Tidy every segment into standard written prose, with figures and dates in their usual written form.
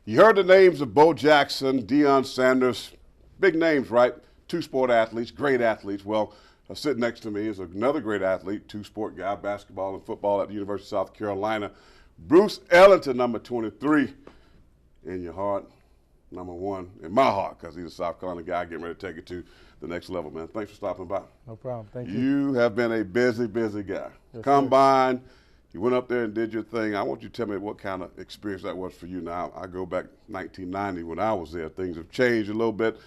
You heard the names of Bo Jackson, Deion Sanders, big names, right? Two-sport athletes, great athletes. Well, sitting next to me is another great athlete, two-sport guy, basketball and football at the University of South Carolina. Bruce Ellington, number 23, in your heart, number 1 in my heart, because he's a South Carolina guy getting ready to take it to the next level, man. Thanks for stopping by. No problem. Thank you. You have been a busy, busy guy. Yes, Combine, you went up there and did your thing. I want you to tell me what kind of experience that was for you. Now, I go back 1990 when I was there. Things have changed a little bit,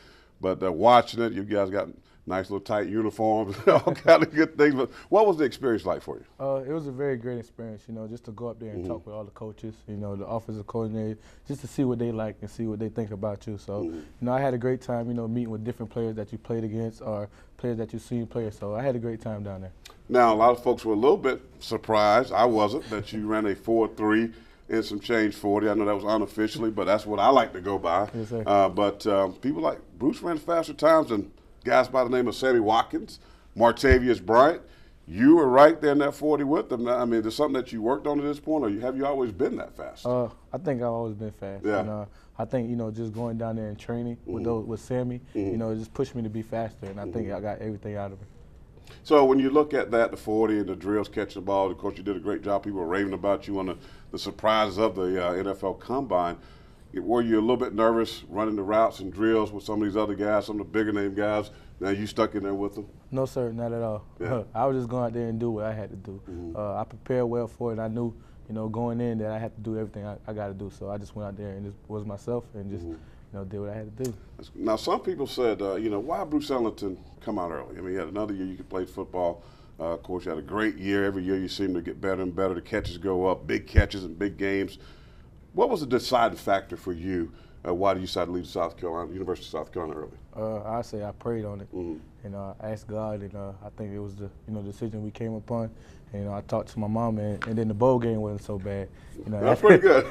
but watching it, you guys got nice little tight uniforms, all kind of good things. But what was the experience like for you? It was a very great experience, just to go up there and talk with all the coaches, the offensive coordinator, just to see what they like and see what they think about you. So, I had a great time, meeting with different players that you played against or players that you've seen play. So I had a great time down there. Now, a lot of folks were a little bit surprised, I wasn't, that you ran a 4.3 and some change 40. I know that was unofficially, but that's what I like to go by. Yes, sir. But people like Bruce ran faster times than guys by the name of Sammy Watkins, Martavius Bryant. You were right there in that 40 with them. I mean, is there something that you worked on at this point, or have you always been that fast? I think I've always been fast. Yeah. And, I think, just going down there and training with Sammy, it just pushed me to be faster, and I think I got everything out of it. So when you look at that, the 40 and the drills, catching the ball, of course, you did a great job. People were raving about you on the surprises of the NFL Combine. Were you a little bit nervous running the routes and drills with some of these other guys, some of the bigger name guys? Now you stuck in there with them? No, sir, not at all. Yeah. I was just going out there and do what I had to do. I prepared well for it. I knew, going in that I had to do everything I got to do. So I just went out there and just was myself and just, did what I had to do. Now, some people said, why Bruce Ellington come out early? I mean, you had another year you could play football. Of course, you had a great year. Every year you seem to get better and better. The catches go up, big catches in big games. What was the deciding factor for you? Why did you decide to leave South Carolina, University of South Carolina early? I say I prayed on it. I asked God, and I think it was the decision we came upon. And I talked to my mom, and then the bowl game wasn't so bad. That's pretty good.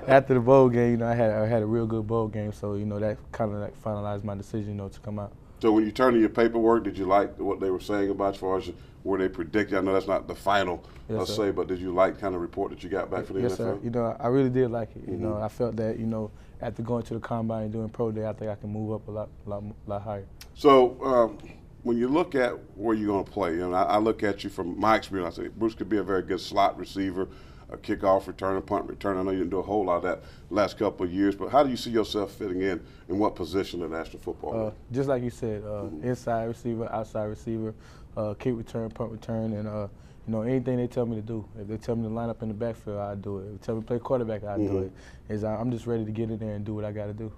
After the bowl game, I had a real good bowl game, so that kind of finalized my decision, to come out. So when you turned in your paperwork, did you like what they were saying about as far as where they predicted? I know that's not the final, yes, say, but did you like kind of report that you got back for the yes, NFL? Yes, sir. I really did like it. I felt that, after going to the combine and doing pro day, I think I can move up a lot higher. So when you look at where you're going to play, I look at you from my experience, I say Bruce could be a very good slot receiver, a kickoff returner, punt returner. I know you didn't do a whole lot of that last couple of years, but how do you see yourself fitting in what position in National Football? Just like you said, inside receiver, outside receiver, kick return, punt return, and anything they tell me to do. If they tell me to line up in the backfield, I do it. If they tell me to play quarterback, I do it. I'm just ready to get in there and do what I got to do.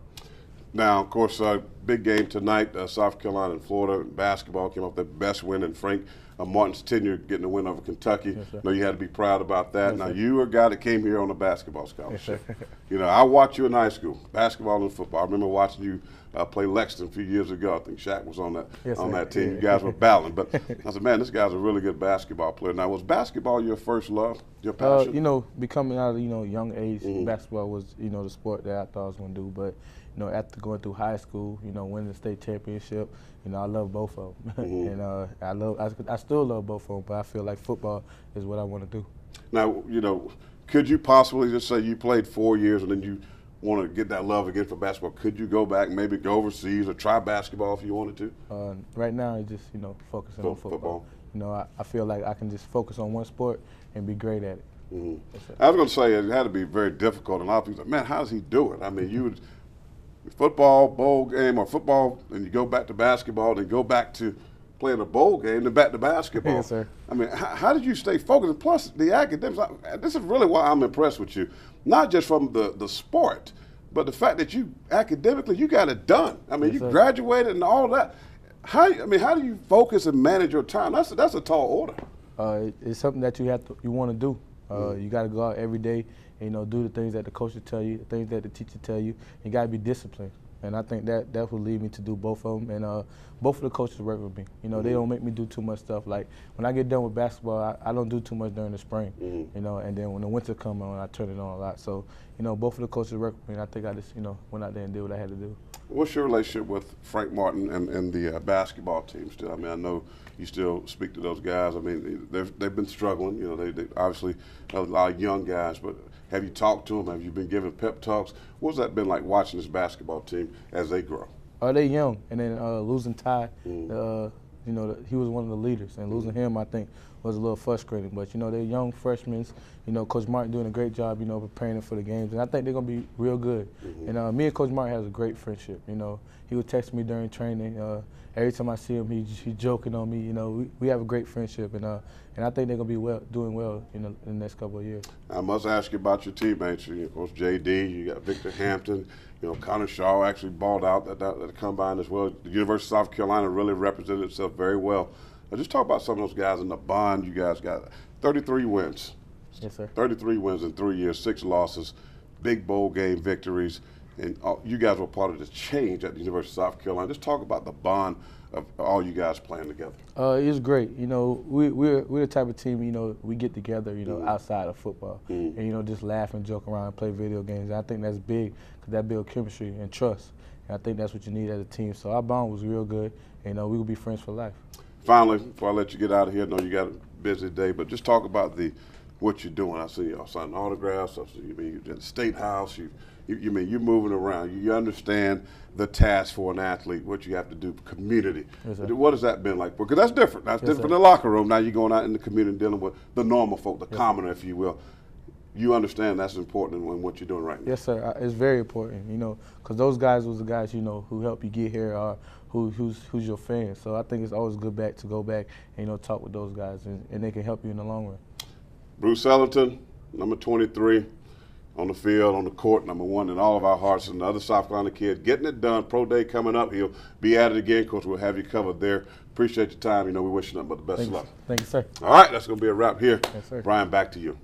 Now, of course, big game tonight, South Carolina and Florida. Basketball came off the best win in Frank Martin's tenure, getting the win over Kentucky. Yes, know you had to be proud about that. Yes, now, sir. you were a guy that came here on a basketball scholarship. Yes, I watched you in high school, basketball and football. I remember watching you play Lexington a few years ago. I think Shaq was on that team. You guys were battling. But I said, man, this guy's a really good basketball player. Now, was basketball your first love, your passion? Becoming out of, young age, basketball was, the sport that I thought I was going to do. But, after going through high school, winning the state championship, I love both of them. And I still love both of them, but I feel like football is what I want to do. Now, could you possibly just say you played 4 years and then you want to get that love again for basketball? Could you go back, maybe go overseas or try basketball if you wanted to? Right now, it's just, focusing on football. I feel like I can just focus on one sport and be great at it. I was going to say it had to be very difficult. And a lot of people say, man, how does he do it? I mean, you would football, bowl game, or football, and you go back to basketball, then go back to playing a bowl game, then back to basketball. Yes, sir. I mean, how did you stay focused? And plus, the academics, this is really why I'm impressed with you. Not just from the sport, but the fact that you academically, you got it done. I mean, yes, you sir. graduated and all that. How do you focus and manage your time? That's a tall order. It's something that you want to do. You got to go out every day and do the things that the coaches tell you, the things that the teacher tell you. You got to be disciplined, and I think that will lead me to do both of them. And both of the coaches work with me. They don't make me do too much stuff. Like when I get done with basketball, I don't do too much during the spring. And then when the winter comes on, I turn it on a lot. So both of the coaches work with me. And I think I just went out there and did what I had to do. What's your relationship with Frank Martin and the basketball team still? I mean, I know you still speak to those guys. I mean, they've been struggling. They obviously a lot of young guys, but Have you talked to them? Have you been giving pep talks? What's that been like watching this basketball team as they grow? They young, and then losing Ty, he was one of the leaders, and losing him, I think, was a little frustrating. But they're young freshmen. Coach Martin doing a great job, preparing them for the games, and I think they're gonna be real good. And me and Coach Martin has a great friendship. He would text me during training. Every time I see him, he's joking on me. We have a great friendship, and I think they're gonna be doing well, in the next couple of years. I must ask you about your teammates. Of course, JD, you got Victor Hampton. Connor Shaw actually balled out at the combine as well. The University of South Carolina really represented itself very well. Now, just talk about some of those guys in the bond. You guys got 33 wins. Yes, sir. 33 wins in 3 years, 6 losses, big bowl game victories. And you guys were part of the change at the University of South Carolina. Just talk about the bond of all you guys playing together. It's great. We're the type of team, we get together, outside of football. And, just laugh and joke around and play video games. And I think that's big because that builds chemistry and trust. And I think that's what you need as a team. So our bond was real good. And, we will be friends for life. Finally, before I let you get out of here, I know you got a busy day, but just talk about what you're doing. I see y'all signing autographs. I see you're at the State House. You're moving around. You understand the task for an athlete, what you have to do, community. Yes, sir. What has that been like? Because that's different. That's different sir. from the locker room. Now you're going out in the community dealing with the normal folk, the commoner, if you will. You understand that's important in what you're doing right now. Yes, sir. It's very important, because those guys was the guys, who helped you get here or who's your fan. So I think it's always good to go back and, talk with those guys, and they can help you in the long run. Bruce Ellington, number 23. On the field, on the court, number 1 in all of our hearts, and the other South Carolina kid getting it done. Pro Day coming up. He'll be at it again. Coach, we'll have you covered there. Appreciate your time. We wish you nothing but the best of luck. Thank you, sir. All right, that's going to be a wrap here. Yes, sir. Brian, back to you.